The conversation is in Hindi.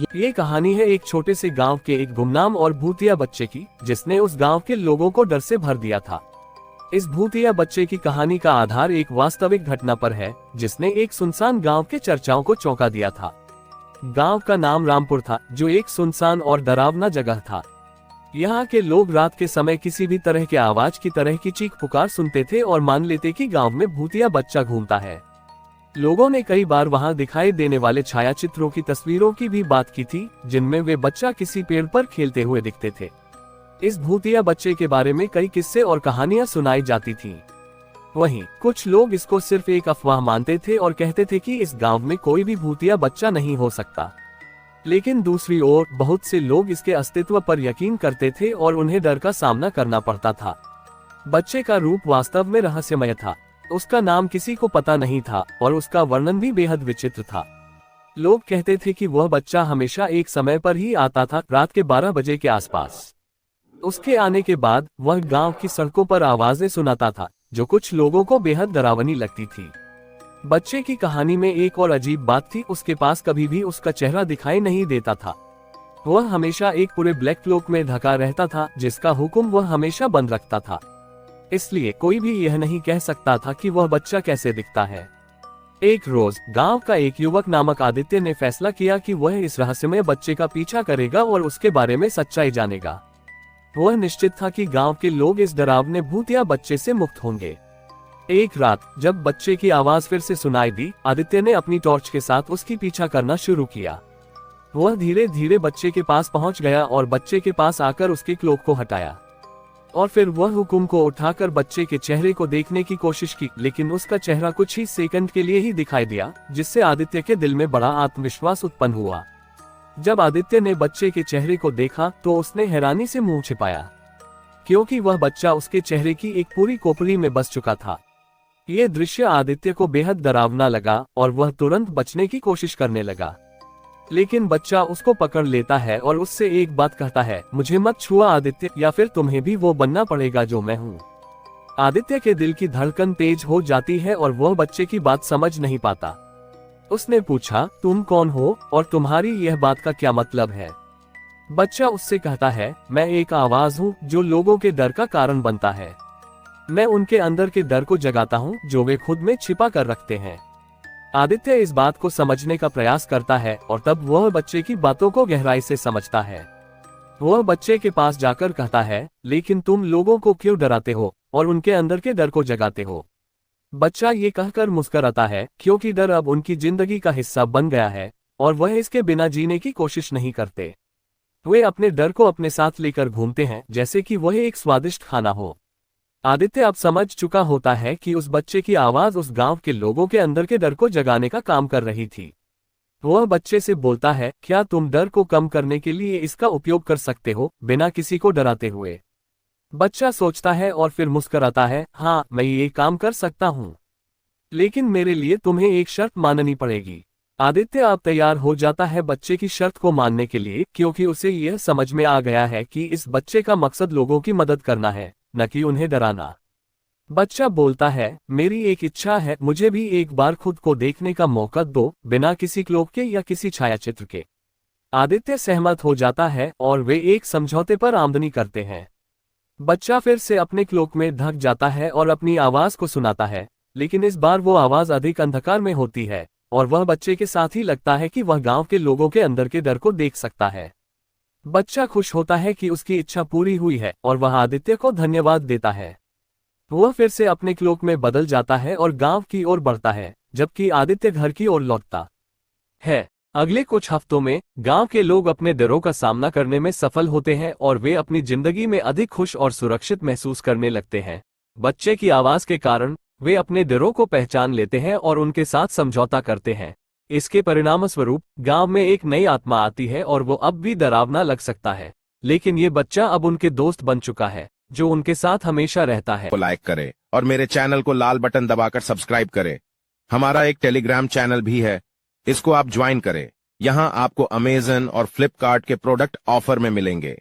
ये कहानी है एक छोटे से गांव के एक गुमनाम और भूतिया बच्चे की, जिसने उस गांव के लोगों को डर से भर दिया था। इस भूतिया बच्चे की कहानी का आधार एक वास्तविक घटना पर है, जिसने एक सुनसान गांव के चर्चाओं को चौंका दिया था। गांव का नाम रामपुर था, जो एक सुनसान और डरावना जगह था। यहाँ के लोग रात के समय किसी भी तरह के आवाज की तरह की चीख पुकार सुनते थे और मान लेते कि गांव में भूतिया बच्चा घूमता है। लोगों ने कई बार वहां दिखाई देने वाले छायाचित्रों की तस्वीरों की भी बात की थी, जिनमें वे बच्चा किसी पेड़ पर खेलते हुए दिखते थे। इस भूतिया बच्चे के बारे में कई किस्से और कहानियां सुनाई जाती थीं। वहीं कुछ लोग इसको सिर्फ एक अफवाह मानते थे और कहते थे कि इस गांव में कोई भी भूतिया बच्चा नहीं हो सकता। लेकिन दूसरी ओर बहुत से लोग इसके अस्तित्व पर यकीन करते थे और उन्हें डर का सामना करना पड़ता था। बच्चे का रूप वास्तव में रहस्यमय था। उसका नाम किसी को पता नहीं था और उसका वर्णन भी बेहद विचित्र था। लोग कहते थे कि वह बच्चा हमेशा एक समय पर ही आता था, रात के 12 बजे के आसपास। उसके आने के बाद वह गांव की सड़कों पर आवाजें सुनाता था, जो कुछ लोगों को बेहद डरावनी लगती थी। बच्चे की कहानी में एक और अजीब बात थी, उसके पास कभी भी उसका चेहरा दिखाई नहीं देता था। वह हमेशा एक पूरे ब्लैक क्लोक में ढका रहता था, जिसका हुक्म वह हमेशा बंद रखता था। इसलिए कोई भी यह नहीं कह सकता था कि वह बच्चा कैसे दिखता है। एक रोज गांव का एक युवक नामक आदित्य ने फैसला किया कि वह इस रहस्यमय बच्चे का पीछा करेगा और उसके बारे में सच्चाई जानेगा। वह निश्चित था कि गांव के लोग इस डरावने भूतिया बच्चे से मुक्त होंगे। एक रात जब बच्चे की आवाज फिर से सुनाई दी, आदित्य ने अपनी टॉर्च के साथ उसकी पीछा करना शुरू किया। वह धीरे धीरे बच्चे के पास पहुंच गया और बच्चे के पास आकर उसके क्लोक को हटाया और फिर वह हुक्म को उठाकर बच्चे के चेहरे को देखने की कोशिश की, लेकिन उसका चेहरा कुछ ही सेकंड के लिए ही दिखाई दिया, जिससे आदित्य के दिल में बड़ा आत्मविश्वास उत्पन्न हुआ। जब आदित्य ने बच्चे के चेहरे को देखा तो उसने हैरानी से मुंह छिपाया, क्योंकि वह बच्चा उसके चेहरे की एक पूरी खोपड़ी में बस चुका था। यह दृश्य आदित्य को बेहद डरावना लगा और वह तुरंत बचने की कोशिश करने लगा। लेकिन बच्चा उसको पकड़ लेता है और उससे एक बात कहता है, मुझे मत छुआ आदित्य, या फिर तुम्हें भी वो बनना पड़ेगा जो मैं हूँ। आदित्य के दिल की धड़कन तेज हो जाती है और वह बच्चे की बात समझ नहीं पाता। उसने पूछा, तुम कौन हो और तुम्हारी यह बात का क्या मतलब है? बच्चा उससे कहता है, मैं एक आवाज हूँ जो लोगों के डर का कारण बनता है। मैं उनके अंदर के डर को जगाता हूँ जो वे खुद में छिपा कर रखते हैं। आदित्य इस बात को समझने का प्रयास करता है और तब वह बच्चे की बातों को गहराई से समझता है। वह बच्चे के पास जाकर कहता है, लेकिन तुम लोगों को क्यों डराते हो और उनके अंदर के डर को जगाते हो? बच्चा ये कहकर मुस्कुराता है, क्योंकि डर अब उनकी जिंदगी का हिस्सा बन गया है और वह इसके बिना जीने की कोशिश नहीं करते। वे अपने डर को अपने साथ लेकर घूमते हैं, जैसे कि वह एक स्वादिष्ट खाना हो। आदित्य अब समझ चुका होता है कि उस बच्चे की आवाज उस गांव के लोगों के अंदर के डर को जगाने का काम कर रही थी। वह बच्चे से बोलता है, क्या तुम डर को कम करने के लिए इसका उपयोग कर सकते हो, बिना किसी को डराते हुए? बच्चा सोचता है और फिर मुस्कुराता है, हाँ, मैं ये काम कर सकता हूँ, लेकिन मेरे लिए तुम्हें एक शर्त माननी पड़ेगी। आदित्य अब तैयार हो जाता है बच्चे की शर्त को मानने के लिए, क्योंकि उसे यह समझ में आ गया है कि इस बच्चे का मकसद लोगों की मदद करना है, न कि उन्हें डराना। बच्चा बोलता है, मेरी एक इच्छा है, मुझे भी एक बार खुद को देखने का मौका दो, बिना किसी क्लोक के या किसी छायाचित्र के। आदित्य सहमत हो जाता है और वे एक समझौते पर आमदनी करते हैं। बच्चा फिर से अपने क्लोक में ढक जाता है और अपनी आवाज को सुनाता है, लेकिन इस बार वो आवाज अधिक अंधकार में होती है और वह बच्चे के साथ ही लगता है कि वह गांव के लोगों के अंदर के डर को देख सकता है। बच्चा खुश होता है कि उसकी इच्छा पूरी हुई है और वह आदित्य को धन्यवाद देता है। वह फिर से अपने क्लोक में बदल जाता है और गांव की ओर बढ़ता है, जबकि आदित्य घर की ओर लौटता है। अगले कुछ हफ्तों में गांव के लोग अपने डरों का सामना करने में सफल होते हैं और वे अपनी जिंदगी में अधिक खुश और सुरक्षित महसूस करने लगते हैं। बच्चे की आवाज के कारण वे अपने डरों को पहचान लेते हैं और उनके साथ समझौता करते हैं। इसके परिणामस्वरूप गांव में एक नई आत्मा आती है और वो अब भी डरावना लग सकता है, लेकिन ये बच्चा अब उनके दोस्त बन चुका है, जो उनके साथ हमेशा रहता है। लाइक करें और मेरे चैनल को लाल बटन दबाकर सब्सक्राइब करें। हमारा एक टेलीग्राम चैनल भी है, इसको आप ज्वाइन करें। यहाँ आपको अमेज़न और फ्लिपकार्ट के प्रोडक्ट ऑफर में मिलेंगे।